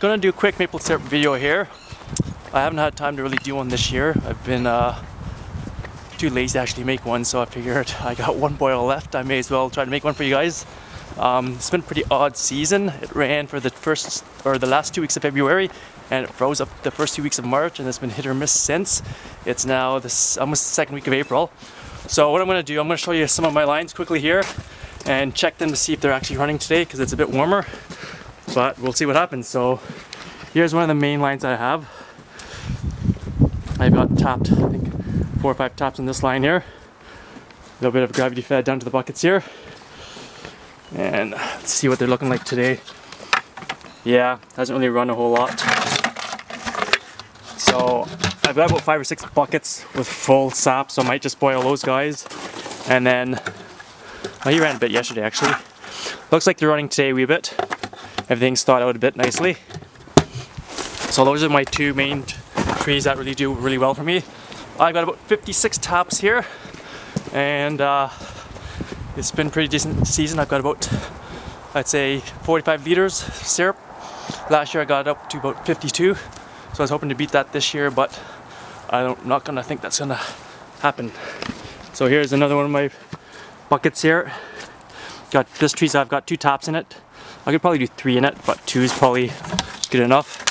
Gonna do a quick maple syrup video here. I haven't had time to really do one this year. I've been too lazy to actually make one, so I figured I got one boil left. I may as well try to make one for you guys. It's been a pretty odd season. It ran for the last 2 weeks of February, and it froze up the first 2 weeks of March, and it's been hit or miss since. It's now almost the second week of April. So what I'm going to do, I'm going to show you some of my lines quickly here and check them to see if they're actually running today, because it's a bit warmer. But we'll see what happens. So here's one of the main lines I have. I've got tapped, I think 4 or 5 taps on this line here. A little bit of gravity fed down to the buckets here. And let's see what they're looking like today. Yeah, hasn't really run a whole lot. So I've got about 5 or 6 buckets with full sap, so I might just boil those guys. And then, well, he ran a bit yesterday actually. Looks like they're running today a wee bit. Everything's thawed out a bit nicely. So those are my 2 main trees that really do really well for me. I've got about 56 taps here, and it's been a pretty decent season. I've got about, I'd say, 45 liters syrup. Last year I got it up to about 52, so I was hoping to beat that this year, but I'm not gonna think that's gonna happen. So here's another one of my buckets here. Got this tree, so I've got 2 taps in it. I could probably do 3 in it, but 2 is probably good enough.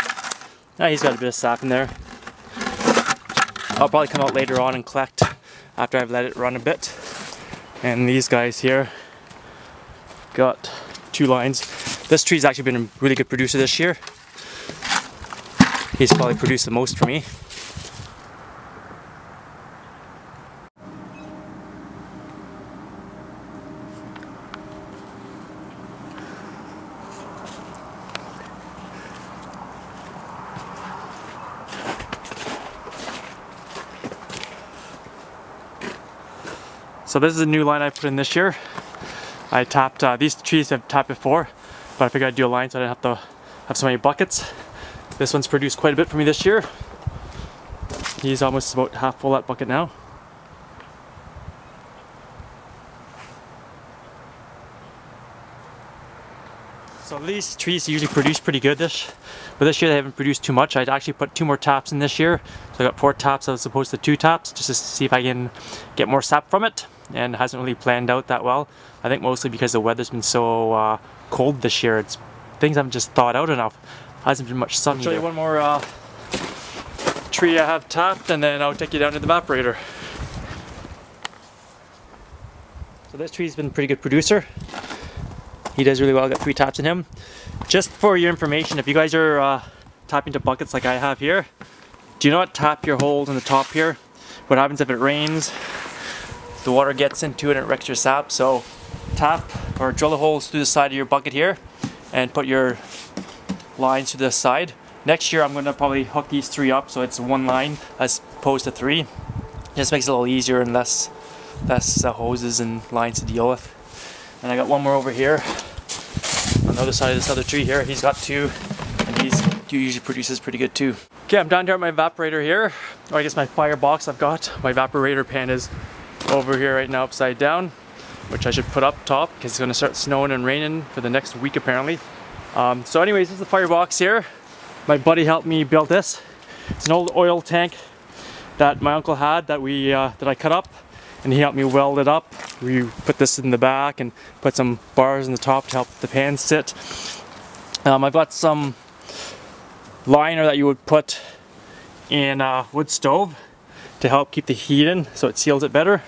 He's got a bit of sap in there. I'll probably come out later on and collect after I've let it run a bit. And these guys here, got 2 lines. This tree's actually been a really good producer this year. He's probably produced the most for me. So this is a new line I put in this year. I tapped, these trees I've tapped before, but I figured I'd do a line so I didn't have to have so many buckets. This one's produced quite a bit for me this year. He's almost about half full that bucket now. So these trees usually produce pretty good but this year they haven't produced too much. I'd actually put 2 more taps in this year. So I got 4 taps as opposed to 2 taps, just to see if I can get more sap from it. And it hasn't really planned out that well. I think mostly because the weather's been so cold this year. Things haven't just thawed out enough. Hasn't been much sun. I'll show you one more tree I have tapped, and then I'll take you down to the evaporator. So this tree's been a pretty good producer. He does really well. Got 3 taps in him. Just for your information, if you guys are tapping to buckets like I have here, do not tap your holes in the top here. What happens if it rains? The water gets into it and it wrecks your sap. So tap or drill the holes through the side of your bucket here and put your lines to the side. Next year I'm going to probably hook these 3 up so it's 1 line as opposed to 3. Just makes it a little easier and less hoses and lines to deal with. And I got one more over here on the other side of this other tree here. He's got 2, and he usually produces pretty good too. Okay, I'm down here at my evaporator here, or I guess my firebox I've got. My evaporator pan is over here right now upside down, which I should put up top because it's going to start snowing and raining for the next week apparently. So anyways, this is the firebox here. My buddy helped me build this. It's an old oil tank that my uncle had that I cut up, and he helped me weld it up. We put this in the back and put some bars in the top to help the pan sit. I've got some liner that you would put in a wood stove to help keep the heat in so it seals it better.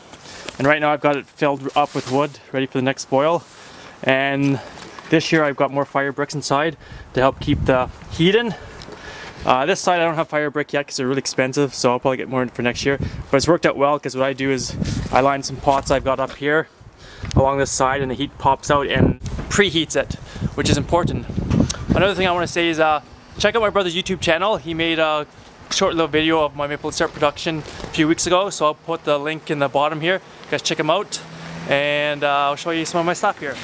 And right now I've got it filled up with wood ready for the next boil. And this year I've got more fire bricks inside to help keep the heat in. This side I don't have fire brick yet because they're really expensive, so I'll probably get more in for next year. But it's worked out well because what I do is I line some pots I've got up here along this side, and the heat pops out and preheats it, which is important. Another thing I want to say is check out my brother's YouTube channel. He made a short little video of my maple syrup production a few weeks ago, so I'll put the link in the bottom here. You guys check him out, and I'll show you some of my sap here.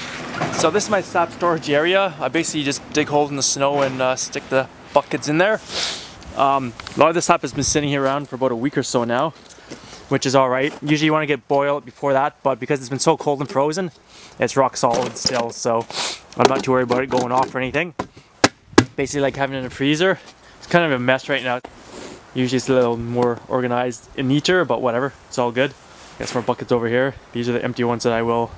So this is my sap storage area. I basically just dig holes in the snow and stick the buckets in there. A lot of this sap has been sitting here around for about a week or so now, which is alright. Usually you want to get boiled before that, but because it's been so cold and frozen, it's rock solid still, so I'm not too worried about it going off or anything. basically like having it in a freezer. It's kind of a mess right now. Usually it's a little more organized and neater, but whatever, it's all good. Got some more buckets over here. These are the empty ones that I will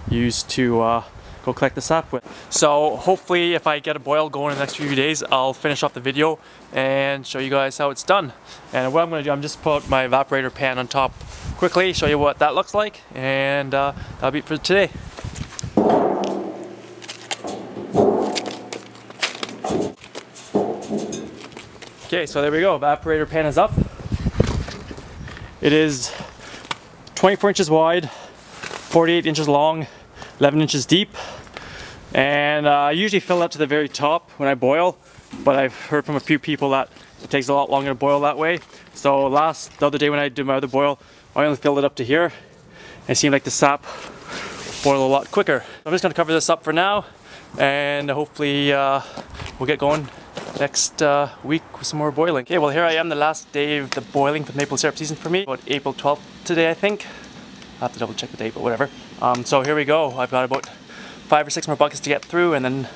use to go collect the sap with. So hopefully if I get a boil going in the next few days, I'll finish off the video and show you guys how it's done. And what I'm going to do, I'm just put my evaporator pan on top quickly, show you what that looks like, and that'll be it for today. Okay, so there we go, evaporator pan is up. It is 24 inches wide, 48 inches long, 11 inches deep, and I usually fill it up to the very top when I boil, but I've heard from a few people that it takes a lot longer to boil that way. So the other day when I did my other boil, I only filled it up to here, and it seemed like the sap boiled a lot quicker. I'm just going to cover this up for now, and hopefully we'll get going next week with some more boiling. Okay, well here I am, the last day of the boiling for the maple syrup season for me. About April 12th today, I think. I'll have to double check the date, but whatever. So here we go. I've got about 5 or 6 more buckets to get through, and then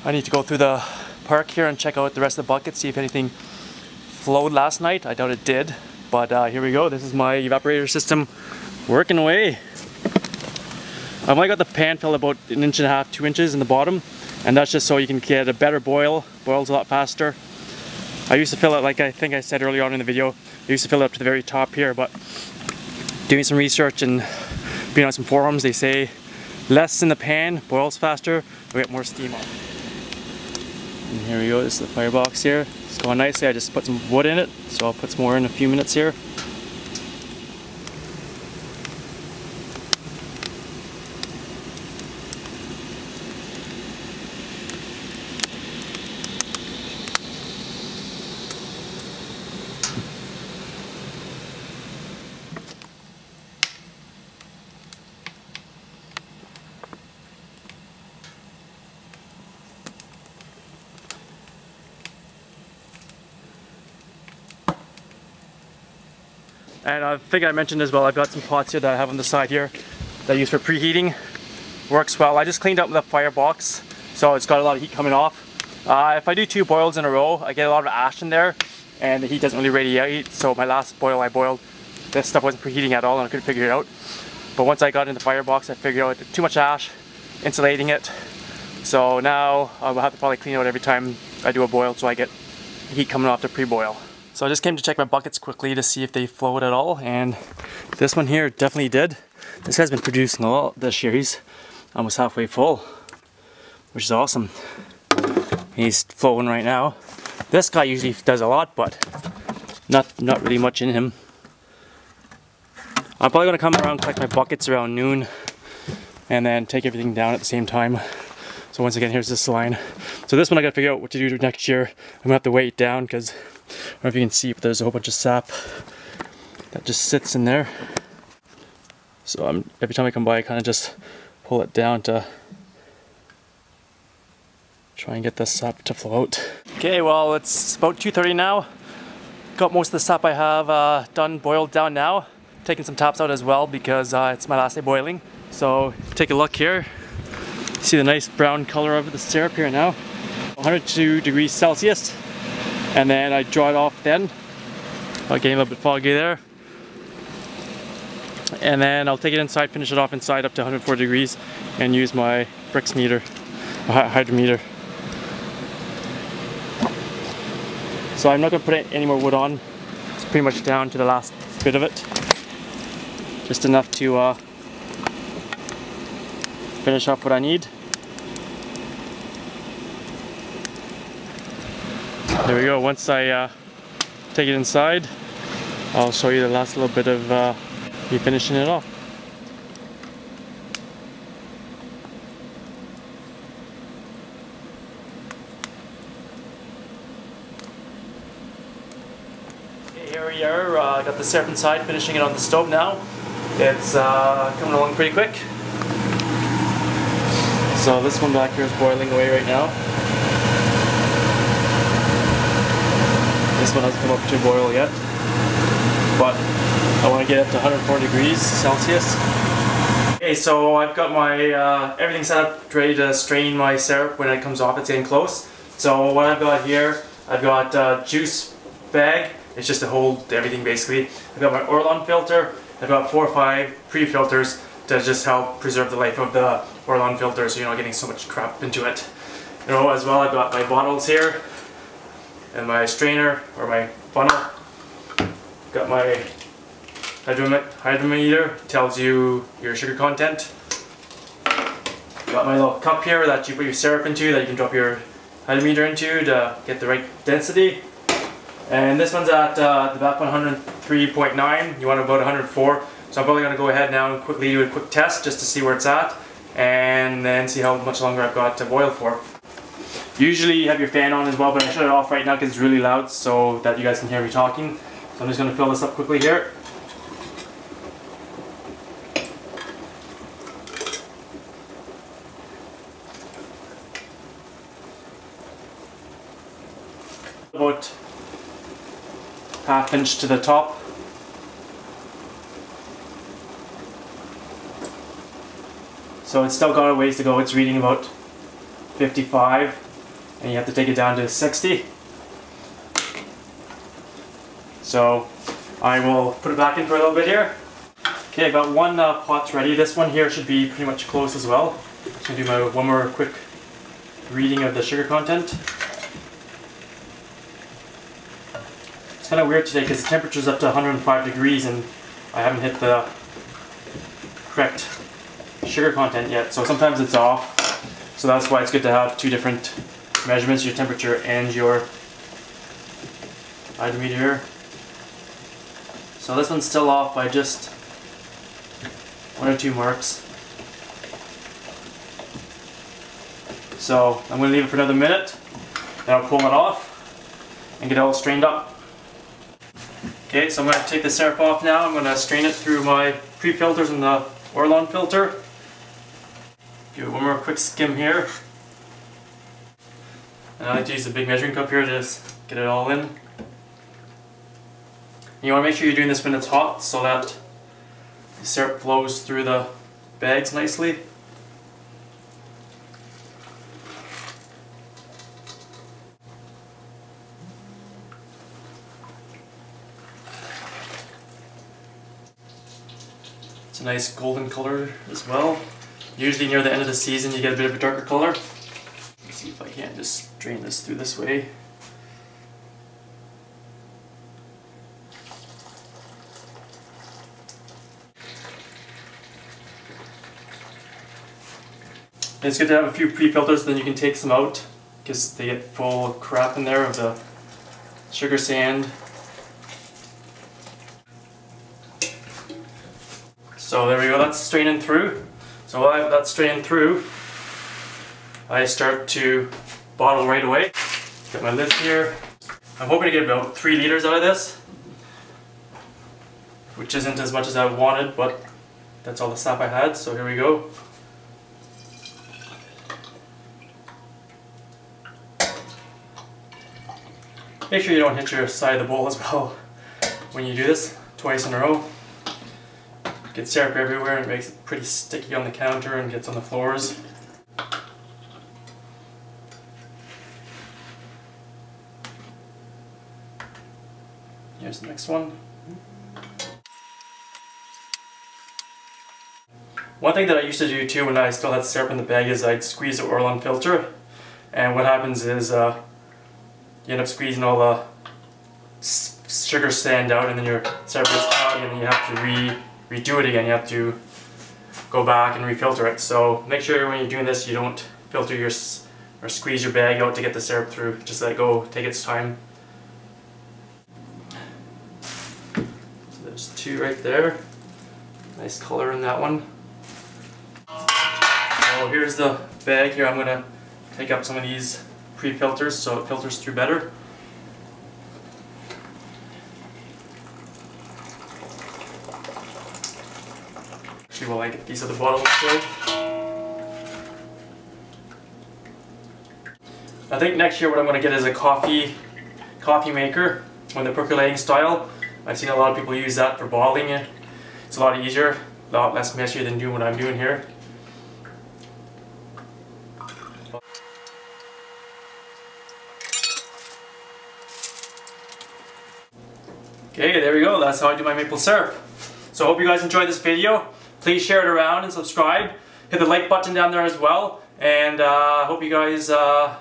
I need to go through the park here and check out the rest of the buckets, see if anything flowed last night. I doubt it did, but here we go. This is my evaporator system working away. I've only got the pan filled about 1.5 inches, 2 inches in the bottom, and that's just so you can get a better boil. Boils a lot faster. I used to fill it, like I think I said earlier on in the video, I used to fill it up to the very top here, but doing some research and being on some forums, they say less in the pan, boils faster, we get more steam off. And here we go, this is the firebox here. It's going nicely, I just put some wood in it, so I'll put some more in a few minutes here. And I think I mentioned as well, I've got some pots here that I have on the side here that I use for preheating. Works well. I just cleaned up the firebox, so it's got a lot of heat coming off. If I do 2 boils in a row, I get a lot of ash in there, and the heat doesn't really radiate. So my last boil I boiled, this stuff wasn't preheating at all, and I couldn't figure it out. But once I got in the firebox, I figured out too much ash, insulating it. So now I'll have to probably clean it out every time I do a boil, so I get heat coming off the pre-boil. So I just came to check my buckets quickly to see if they flowed at all, and this one here definitely did. This guy's been producing a lot this year. He's almost halfway full, which is awesome. He's flowing right now. This guy usually does a lot, but not really much in him. I'm probably going to come around and collect my buckets around noon and then take everything down at the same time. So once again, here's this line. So this one I got to figure out what to do next year. I'm going to have to weigh it down because I don't know if you can see, but there's a whole bunch of sap that just sits in there. So every time I come by, I kind of just pull it down to try and get the sap to flow out. Okay, well it's about 2:30 now. Got most of the sap I have done boiled down now. Taking some tops out as well because it's my last day boiling. So take a look here. See the nice brown color of the syrup here now. 102 degrees Celsius. And then I draw it off then. Getting a little bit foggy there. And then I'll take it inside, finish it off inside up to 104 degrees and use my Brix meter, hydrometer. So I'm not going to put any more wood on. It's pretty much down to the last bit of it. Just enough to finish off what I need. There we go. Once I take it inside, I'll show you the last little bit of me finishing it off. Okay, here we are. I got the syrup inside, finishing it on the stove now. It's coming along pretty quick. So this one back here is boiling away right now. This one hasn't come up to boil yet, but I want to get it to 104 degrees Celsius. Okay, so I've got my everything set up ready to strain my syrup when it comes off. It's getting close. So what I've got here, I've got a juice bag. It's just to hold everything basically. I've got my Orlon filter. I've got 4 or 5 pre-filters to just help preserve the life of the Orlon filter, so you're not getting so much crap into it. You know, as well, I've got my bottles here and my strainer or my funnel. Got my hydrometer, tells you your sugar content. Got my little cup here that you put your syrup into, that you can drop your hydrometer into to get the right density. And this one's at the back one 103.9. You want about 104. So I'm probably going to go ahead now and quickly do a quick test just to see where it's at, and then see how much longer I've got to boil for. Usually you have your fan on as well, but I shut it off right now because it's really loud so that you guys can hear me talking. So I'm just going to fill this up quickly here. About ½ inch to the top. So it's still got a ways to go. It's reading about 55 and you have to take it down to 60. So I will put it back in for a little bit here. Okay, I got one pot's ready. This one here should be pretty much close as well. Just gonna do one more quick reading of the sugar content. It's kind of weird today because the temperature's up to 105 degrees and I haven't hit the correct sugar content yet, so sometimes it's off. So that's why it's good to have 2 different measurements, your temperature and your hydrometer. So this one's still off by just 1 or 2 marks. So I'm going to leave it for another minute, then I'll pull it off and get it all strained up. Okay, so I'm going to take the syrup off now. I'm going to strain it through my pre-filters in the Orlon filter. Give it one more quick skim here. And I like to use a big measuring cup here to just get it all in. And you want to make sure you're doing this when it's hot so that the syrup flows through the bags nicely. It's a nice golden color as well. Usually near the end of the season you get a bit of a darker color. Let's see if I can just drain this through this way. It's good to have a few pre-filters, then you can take some out because they get full of crap in there of the sugar sand. So there we go, that's straining through. So while that's straining through, I start to bottle right away. Got my lid here. I'm hoping to get about 3 liters out of this, which isn't as much as I wanted, but that's all the sap I had, so here we go. Make sure you don't hit your side of the bowl as well when you do this twice in a row. Gets syrup everywhere and it makes it pretty sticky on the counter and gets on the floors. Here's the next one. One thing that I used to do too when I still had syrup in the bag is I'd squeeze the Orlon filter, and what happens is you end up squeezing all the sugar sand out and then your syrup gets cloudy and then you have to redo it again. You have to go back and refilter it. So make sure when you're doing this you don't filter your or squeeze your bag out to get the syrup through. Just let it go, take its time. So there's 2 right there. Nice color in that one. So here's the bag here. I'm going to take up some of these pre-filters so it filters through better. Actually, while I get these other bottles filled. I think next year what I'm going to get is a coffee maker with the percolating style. I've seen a lot of people use that for bottling it. It's a lot easier, a lot less messier than doing what I'm doing here. Okay, there we go. That's how I do my maple syrup. So I hope you guys enjoyed this video. Please share it around and subscribe. Hit the like button down there as well. And I hope you guys have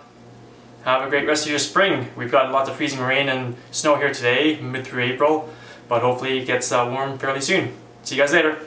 a great rest of your spring. We've got lots of freezing rain and snow here today, mid through April. But hopefully it gets warm fairly soon. See you guys later.